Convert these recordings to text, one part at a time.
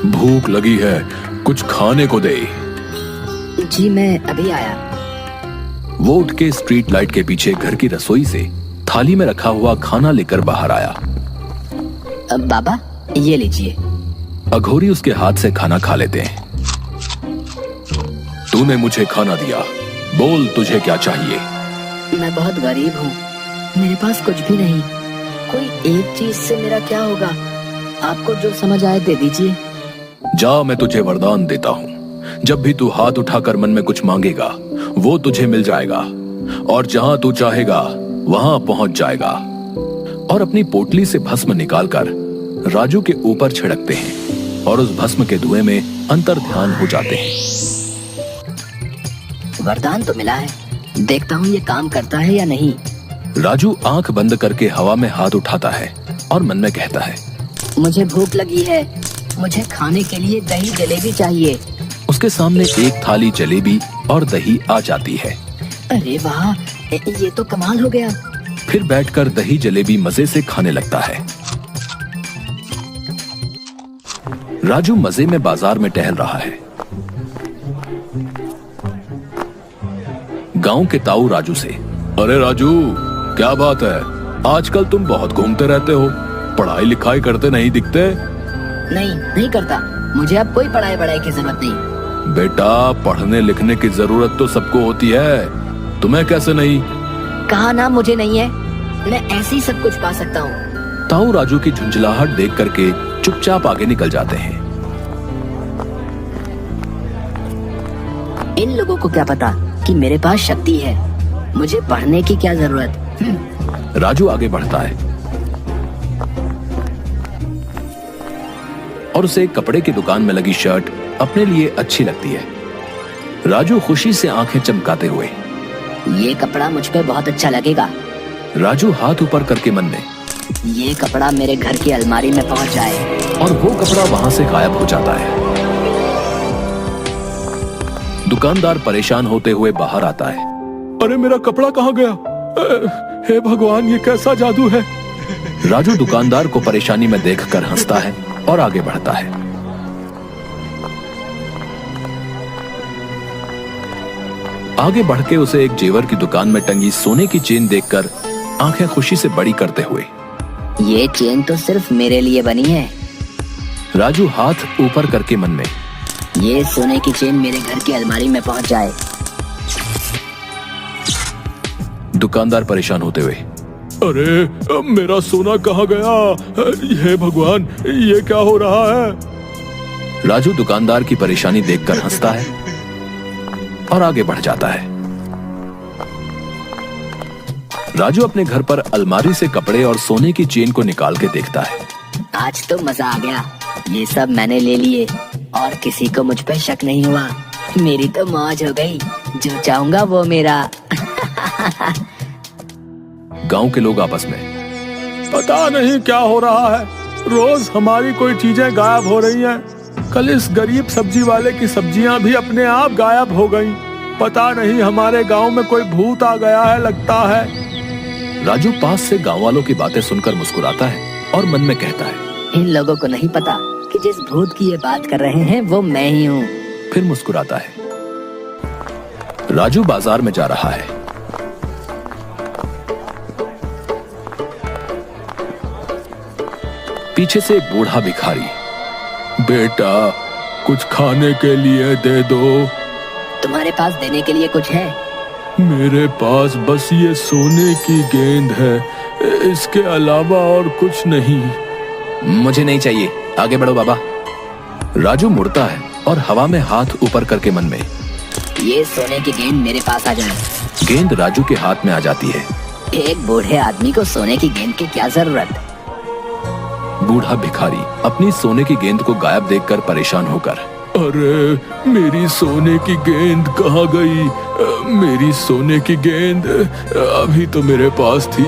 भूख लगी है, कुछ खाने को दे। जी मैं अभी आया। वो उठ के स्ट्रीट लाइट के पीछे घर की रसोई से थाली में रखा हुआ खाना लेकर बाहर आया। बाबा ये लीजिए। अघोरी उसके हाथ से खाना खा लेते हैं। तूने मुझे खाना दिया, बोल तुझे क्या चाहिए। मैं बहुत गरीब हूँ, मेरे पास कुछ भी नहीं। कोई एक चीज से मेरा क्या होगा, आपको जो समझ आए दे दीजिए। जा, मैं तुझे वरदान देता हूँ। जब भी तू हाथ उठाकर मन में कुछ मांगेगा वो तुझे मिल जाएगा और जहां तू चाहेगा वहां पहुंच जाएगा। और अपनी पोटली से भस्म निकालकर राजू के ऊपर छिड़कते हैं और उस भस्म के धुएं में अंतर ध्यान हो जाते हैं। वरदान तो मिला है, देखता हूँ ये काम करता है या नहीं। राजू आंख बंद करके हवा में हाथ उठाता है और मन में कहता है, मुझे भूख लगी है, मुझे खाने के लिए दही जलेबी चाहिए। उसके सामने एक थाली जलेबी और दही आ जाती है। अरे वाह, ये तो कमाल हो गया। फिर बैठकर दही जलेबी मजे से खाने लगता है। राजू मजे में बाजार में टहल रहा है। गांव के ताऊ राजू से, अरे राजू क्या बात है, आजकल तुम बहुत घूमते रहते हो, पढ़ाई लिखाई करते नहीं दिखते। नहीं करता, मुझे अब कोई पढ़ाई वढ़ाई की जरूरत नहीं। बेटा पढ़ने लिखने की जरूरत तो सबको होती है, तुम्हें कैसे नहीं। कहा ना मुझे नहीं है, मैं ऐसे ही सब कुछ पा सकता हूँ। ताऊ राजू की झुंझलाहट देख करके चुपचाप आगे निकल जाते हैं। इन लोगों को क्या पता कि मेरे पास शक्ति है, मुझे पढ़ने की क्या जरूरत। राजू आगे बढ़ता है और उसे एक कपड़े की दुकान में लगी शर्ट अपने लिए अच्छी लगती है। राजू खुशी से आंखें चमकाते हुए, ये कपड़ा मुझ पे बहुत अच्छा लगेगा। राजू हाथ ऊपर करके मन में, ये कपड़ा मेरे घर की अलमारी में पहुंच जाए। और वो कपड़ा वहां से गायब हो जाता है। दुकानदार परेशान होते हुए बाहर आता है। अरे मेरा कपड़ा कहाँ गया? हे भगवान, ये कैसा जादू है। राजू दुकानदार को परेशानी में देखकर हंसता है और आगे बढ़ता है। आगे बढ़ के उसे एक जेवर की दुकान में टंगी सोने की चेन देखकर आंखें खुशी से बड़ी करते हुए, ये चेन तो सिर्फ मेरे लिए बनी है। राजू हाथ ऊपर करके मन में, ये सोने की चेन मेरे घर की अलमारी में पहुंच जाए। दुकानदार परेशान होते हुए, अरे मेरा सोना कहाँ गया? हे भगवान, ये क्या हो रहा है? राजू दुकानदार की परेशानी देखकर हंसता है और आगे बढ़ जाता है। राजू अपने घर पर अलमारी से कपड़े और सोने की चेन को निकाल के देखता है। आज तो मजा आ गया, ये सब मैंने ले लिए और किसी को मुझ पे शक नहीं हुआ। मेरी तो मौज हो गई, जो चाहूंगा वो मेरा। गांव के लोग आपस में, पता नहीं क्या हो रहा है, रोज हमारी कोई चीजें गायब हो रही हैं। कल इस गरीब सब्जी वाले की सब्जियां भी अपने आप गायब हो गईं। पता नहीं हमारे गांव में कोई भूत आ गया है लगता है। राजू पास से गांव वालों की बातें सुनकर मुस्कुराता है और मन में कहता है, इन लोगों को नहीं पता कि जिस भूत की ये बात कर रहे हैं वो मैं ही हूँ। फिर मुस्कुराता है। राजू बाजार में जा रहा है। पीछे से एक बूढ़ा भिखारी, बेटा कुछ खाने के लिए दे दो। तुम्हारे पास देने के लिए कुछ है? मेरे पास बस ये सोने की गेंद है, इसके अलावा और कुछ नहीं। मुझे नहीं चाहिए, आगे बढ़ो बाबा। राजू मुड़ता है और हवा में हाथ ऊपर करके मन में, ये सोने की गेंद मेरे पास आ जाए। गेंद राजू के हाथ में आ जाती है। एक बूढ़े आदमी को सोने की गेंद की क्या जरूरत? बूढ़ा भिखारी अपनी सोने की गेंद को गायब देखकर परेशान होकर, अरे मेरी सोने की गेंद कहाँ गई? मेरी सोने की गेंद अभी तो मेरे पास थी,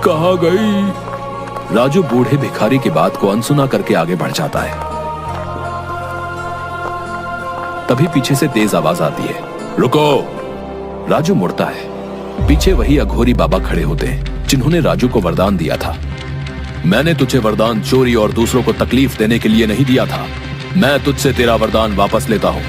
कहाँ गई? राजू बूढ़े भिखारी की बात को अनसुना करके आगे बढ़ जाता है। तभी पीछे से तेज आवाज आती है, रुको। राजू मुड़ता है। पीछे वही अघोरी बाबा खड़े होते हैं जिन्होंने राजू को वरदान दिया था। मैंने तुझे वरदान चोरी और दूसरों को तकलीफ देने के लिए नहीं दिया था, मैं तुझसे तेरा वरदान वापस लेता हूँ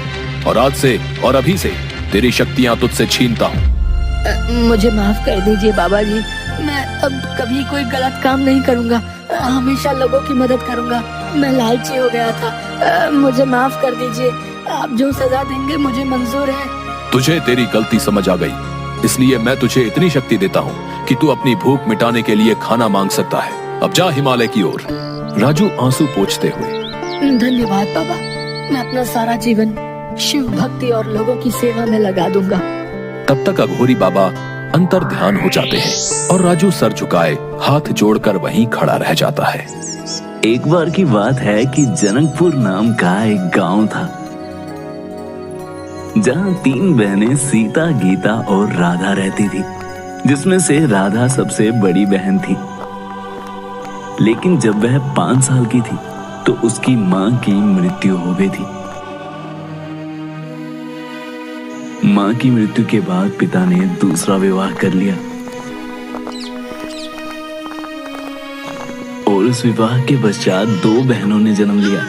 और आज से और अभी से तेरी शक्तियाँ तुझसे छीनता हूँ। मुझे माफ कर दीजिए बाबा जी, मैं अब कभी कोई गलत काम नहीं करूँगा, हमेशा लोगों की मदद करूँगा। मैं लालची हो गया था, मुझे माफ कर दीजिए। आप जो सजा देंगे मुझे मंजूर है। तुझे तेरी गलती समझ आ गई, इसलिए मैं तुझे इतनी शक्ति देता हूँ कि तू अपनी भूख मिटाने के लिए खाना मांग सकता है। अब जा हिमालय की ओर। राजू आंसू पोंछते हुए। धन्यवाद बाबा, मैं अपना सारा जीवन शिव भक्ति और लोगों की सेवा में लगा दूंगा। तब तक अघोरी बाबा अंतर ध्यान हो जाते हैं और राजू सर झुकाए हाथ जोड़कर वहीं खड़ा रह जाता है। एक बार की बात है कि जनकपुर नाम का एक गांव था, जहां 3 बहनें सीता, गीता और राधा रहती थी, जिसमें से राधा सबसे बड़ी बहन थी। लेकिन जब वह 5 साल की थी तो उसकी मां की मृत्यु हो गई थी। मां की मृत्यु के बाद पिता ने दूसरा विवाह कर लिया और उस विवाह के पश्चात 2 बहनों ने जन्म लिया।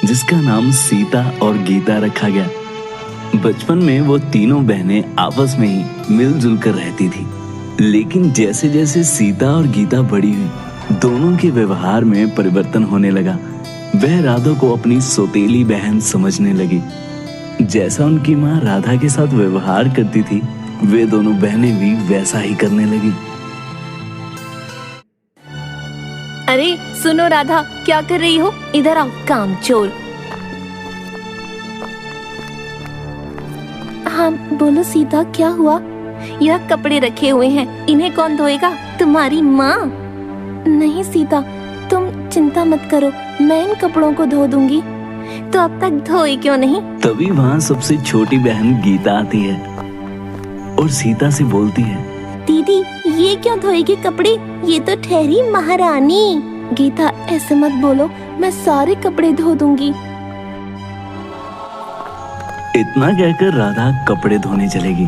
जिसका नाम सीता और गीता रखा गया। बचपन में वो तीनों बहनें आपस में ही मिलजुल कर रहती थी, लेकिन जैसे जैसे सीता और गीता बड़ी हुई, दोनों के व्यवहार में परिवर्तन होने लगा। वह राधा को अपनी सौतेली बहन समझने लगी। जैसा उनकी माँ राधा के साथ व्यवहार करती थी, वे दोनों बहनें भी वैसा ही करने लगी। अरे सुनो राधा, क्या कर रही हो? इधर आओ कामचोर। हाँ बोलो सीता, क्या हुआ? यह कपड़े रखे हुए हैं, इन्हें कौन धोएगा? तुम्हारी माँ? नहीं सीता, तुम चिंता मत करो, मैं इन कपड़ों को धो दूंगी। तो अब तक धोए क्यों नहीं? तभी वहाँ सबसे छोटी बहन गीता आती है और सीता से बोलती है, दीदी ये क्यों धोएगी कपड़े? ये तो ठहरी महारानी। गीता ऐसे मत बोलो, मैं सारे कपड़े धो दूंगी। इतना कहकर राधा कपड़े धोने चलेगी।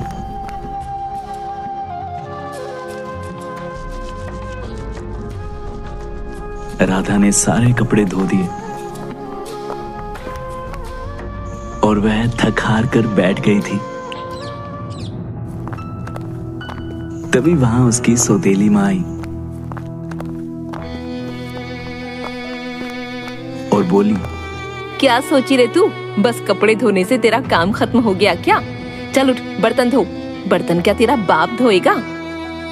राधा ने सारे कपड़े धो दिए और वह थक हार कर बैठ गई थी। तभी वहां उसकी सौतेली माँ आई और बोली, क्या सोची रे तू? बस कपड़े धोने से तेरा काम खत्म हो गया क्या? चल उठ, बर्तन धो। बर्तन क्या तेरा बाप धोएगा?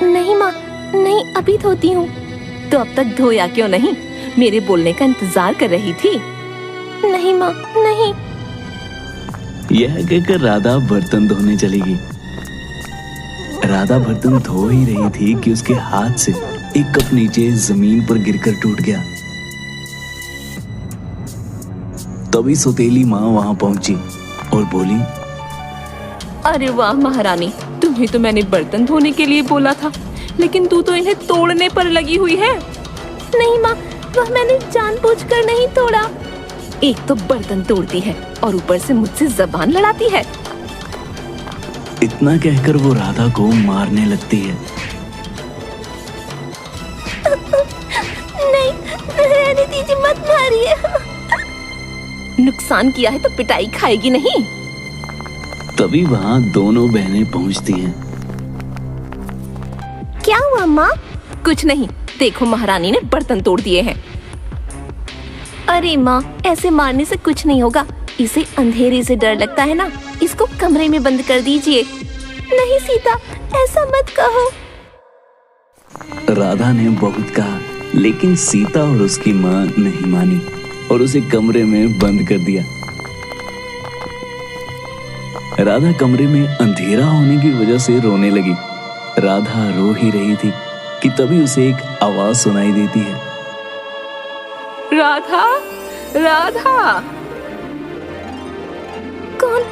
नहीं माँ, नहीं अभी धोती हूँ। तो अब तक धोया क्यों नहीं? मेरे बोलने का इंतजार कर रही थी। नहीं माँ, नहीं। यह कहकर राधा बर्तन धोने चलेगी। राधा बर्तन धो ही रही थी कि उसके हाथ से एक कप नीचे जमीन पर गिरकर टूट गया। तभी सौतेली माँ वहां पहुंची और बोली, अरे वाह महारानी, तुम्हें तो मैंने बर्तन धोने के लिए बोला था, लेकिन तू तो इन्हें तोड़ने पर लगी हुई है। नहीं माँ, वह मैंने जानबूझकर नहीं तोड़ा। एक तो बर्तन तोड़ती है और ऊपर से मुझसे जबान लड़ाती है। इतना कहकर वो राधा को मारने लगती है। नहीं, रहने दीजिए, मत मारिए। नुकसान किया है तो पिटाई खाएगी नहीं। तभी वहां दोनों बहनें पहुंचती हैं। क्या हुआ माँ? कुछ नहीं, देखो महारानी ने बर्तन तोड़ दिए हैं। अरे माँ, ऐसे मारने से कुछ नहीं होगा, इसे अंधेरे से डर लगता है ना, इसको कमरे में बंद कर दीजिए। नहीं सीता, ऐसा मत कहो। राधा ने बहुत कहा, लेकिन सीता और उसकी माँ नहीं मानी और उसे कमरे में बंद कर दिया। राधा कमरे में अंधेरा होने की वजह से रोने लगी। राधा रो ही रही थी कि तभी उसे एक आवाज सुनाई देती है, राधा, राधा। कौन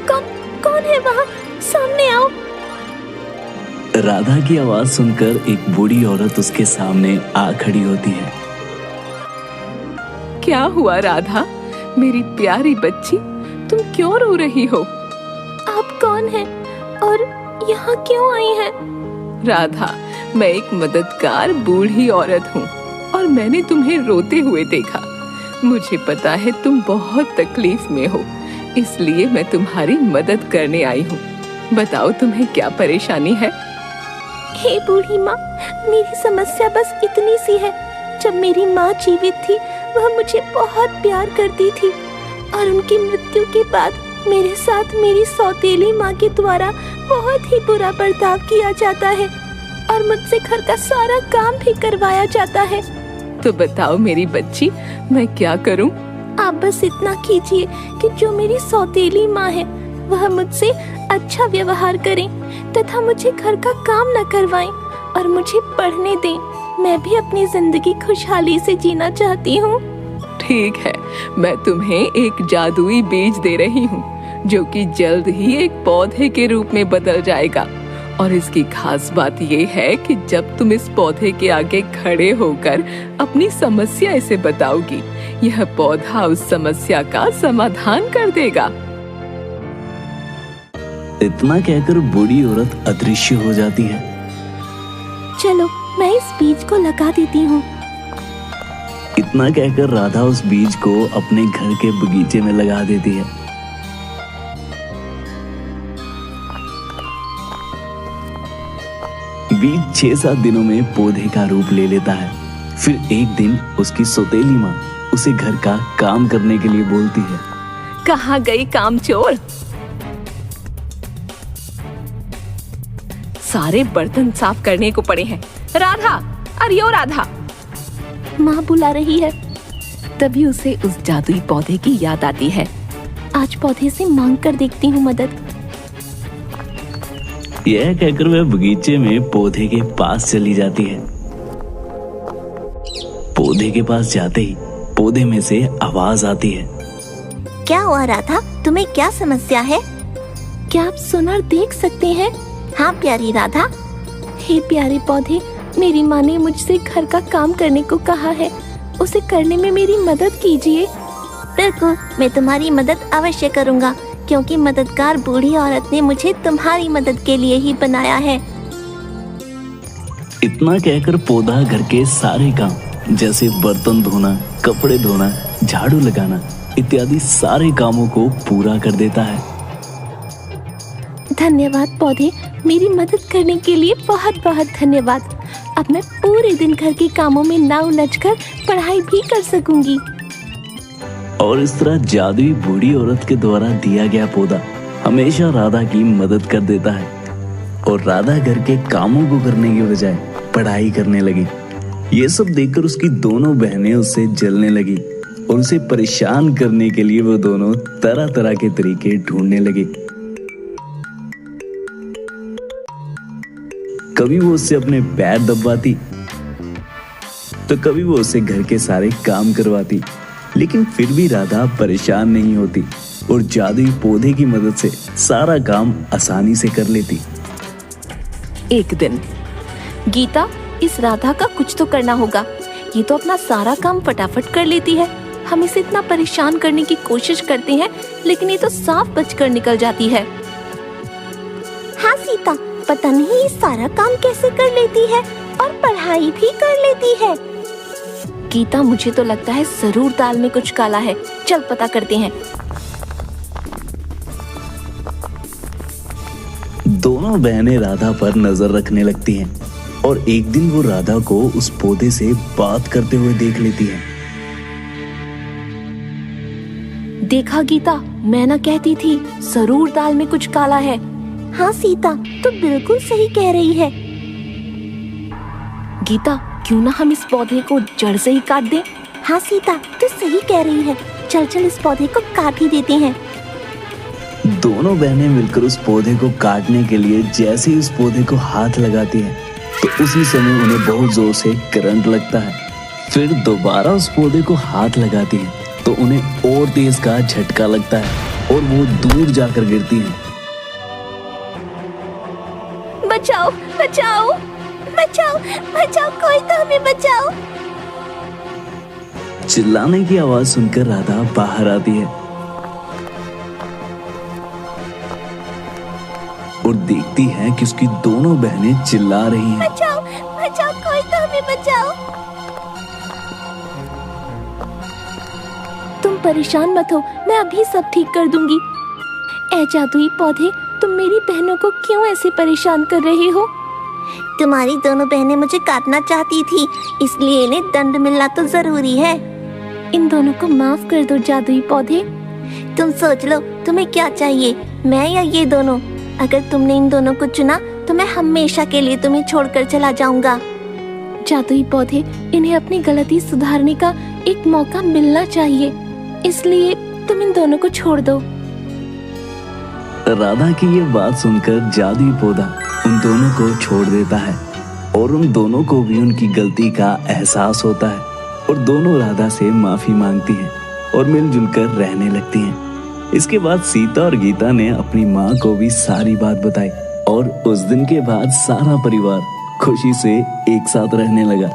कौन कौन है वहाँ? सामने आओ। राधा की आवाज सुनकर एक बूढ़ी औरत उसके सामने आ खड़ी होती है। क्या हुआ राधा, मेरी प्यारी बच्ची, तुम क्यों रो रही हो? आप कौन हैं और यहाँ क्यों आई हैं? राधा, मैं एक मददगार बूढ़ी औरत हूँ और मैंने तुम्हें रोते हुए देखा। मुझे पता है तुम बहुत तकलीफ में हो, इसलिए मैं तुम्हारी मदद करने आई हूँ। बताओ तुम्हें क्या परेशानी है? हे बूढ़ी माँ, मेरी समस्या बस इतनी सी है। जब मेरी माँ जीवित थी वह मुझे बहुत प्यार करती थी और उनकी मृत्यु के बाद मेरे साथ मेरी सौतेली माँ के द्वारा बहुत ही बुरा बर्ताव किया जाता है और मुझसे घर का सारा काम भी करवाया जाता है। तो बताओ मेरी बच्ची, मैं क्या करूं? आप बस इतना कीजिए कि जो मेरी सौतेली माँ है वह मुझसे अच्छा व्यवहार करें तथा मुझे घर का काम न करवाएं और मुझे पढ़ने दें। मैं भी अपनी जिंदगी खुशहाली से जीना चाहती हूँ। ठीक है, मैं तुम्हें एक जादुई बीज दे रही हूँ जो कि जल्द ही एक पौधे के रूप में बदल जाएगा। और इसकी खास बात ये है कि जब तुम इस पौधे के आगे खड़े होकर अपनी समस्या इसे बताओगी, यह पौधा उस समस्या का समाधान कर देगा। इतना कहकर बूढ़ी औरत अदृश्य हो जाती है। चलो मैं इस बीज को लगा देती हूँ। इतना कहकर राधा उस बीज को अपने घर के बगीचे में लगा देती है। बीज 6-7 दिनों में पौधे का रूप ले लेता है। फिर एक दिन उसकी सौतेली माँ उसे घर का काम करने के लिए बोलती है। कहाँ गई कामचोर? सारे बर्तन साफ करने को पड़े हैं। राधा, अरे ओ राधा! माँ बुला रही है। तभी उसे उस जादुई पौधे की याद आती है। आज पौधे से मांग कर देखती हूँ मदद। यह कहकर वह बगीचे में पौधे के पास चली जाती है। पौधे के पास जाते ही पौधे में से आवाज आती है। क्या हुआ राधा, तुम्हें क्या समस्या है? क्या आप सुनर देख सकते हैं? हाँ प्यारी राधा। हे प्यारे पौधे, मेरी माँ ने मुझसे घर का काम करने को कहा है, उसे करने में मेरी मदद कीजिए। बिल्कुल, मैं तुम्हारी मदद अवश्य करूँगा, क्योंकि मददगार बूढ़ी औरत ने मुझे तुम्हारी मदद के लिए ही बनाया है। इतना कहकर पौधा घर के सारे काम जैसे बर्तन धोना, कपड़े धोना, झाड़ू लगाना इत्यादि सारे कामों को पूरा कर देता है। धन्यवाद पौधे, मेरी मदद करने के लिए बहुत बहुत धन्यवाद। अब मैं पूरे दिन घर के कामों में ना उलझकर पढ़ाई भी कर सकूंगी। और इस तरह जादुई बूढ़ी औरत के द्वारा दिया गया पौधा हमेशा राधा की मदद कर देता है और राधा घर के कामों को करने की बजाय पढ़ाई करने लगी। ये सब देखकर उसकी दोनों बहनें उससे जलने लगी और उसे परेशान करने के लिए वो दोनों तरह तरह के तरीके ढूंढने लगे। कभी वो उससे अपने पैर दबाती तो कभी वो उससे घर के सारे काम करवाती, लेकिन फिर भी राधा परेशान नहीं होती और जादुई पौधे की मदद से सारा काम आसानी से कर लेती। एक दिन गीता, इस राधा का कुछ तो करना होगा। ये तो अपना सारा काम फटाफट कर लेती है। हम इसे इतना परेशान करने की कोशिश करते हैं, लेकिन ये तो साफ बचकर निकल जाती है। हाँ सीता, पता नहीं ये सारा काम कैसे कर लेती है और पढ़ाई भी कर लेती है। गीता, मुझे तो लगता है जरूर दाल में कुछ काला है। चल पता करते हैं। दोनों बहनें राधा पर नजर रखने लगती हैं और एक दिन वो राधा को उस पौधे से बात करते हुए देख लेती है। देखा गीता, मैं ना कहती थी जरूर दाल में कुछ काला है। हाँ सीता, तो बिल्कुल सही कह रही है। गीता, क्यों ना हम इस पौधे को जड़ से ही काट दें? हाँ सीता, तो सही कह रही है। चल चल इस पौधे को काट ही देते हैं। दोनों बहनें मिलकर उस पौधे को काटने के लिए जैसे ही उस पौधे को हाथ लगाती हैं, तो उसी समय उन्हें बहुत जोर से करंट लगता है। फिर दोबारा उस पौधे को हाथ लगाती हैं, तो उन्हें और तेज का झटका लगता है और वो दूर जाकर गिरती हैं। बचाओ बचाओ बचाओ बचाओ, कोई तो हमें बचाओ। चिल्लाने की आवाज सुनकर राधा बाहर आती है और देखती है कि उसकी दोनों बहनें चिल्ला रही हैं। बचाओ बचाओ, कोई तो हमें बचाओ। तुम परेशान मत हो, मैं अभी सब ठीक कर दूंगी। ऐ जादुई पौधे, तुम मेरी बहनों को क्यों ऐसे परेशान कर रहे हो? तुम्हारी दोनों बहनें मुझे काटना चाहती थी, इसलिए इन्हें दंड मिलना तो जरूरी है। इन दोनों को माफ कर दो जादुई पौधे। तुम सोच लो तुम्हें क्या चाहिए, मैं या ये दोनों? अगर तुमने इन दोनों को चुना तो मैं हमेशा के लिए तुम्हें छोड़कर चला जाऊंगा। जादुई पौधे, इन्हें अपनी गलती सुधारने का एक मौका मिलना चाहिए, इसलिए तुम इन दोनों को छोड़ दो। राधा की ये बात सुनकर जादुई पौधा उन दोनों को छोड़ देता है और उन दोनों को भी उनकी गलती का एहसास होता है और दोनों राधा से माफी मांगती हैं और मिलजुल कर रहने लगती हैं। इसके बाद सीता और गीता ने अपनी माँ को भी सारी बात बताई और उस दिन के बाद सारा परिवार खुशी से एक साथ रहने लगा।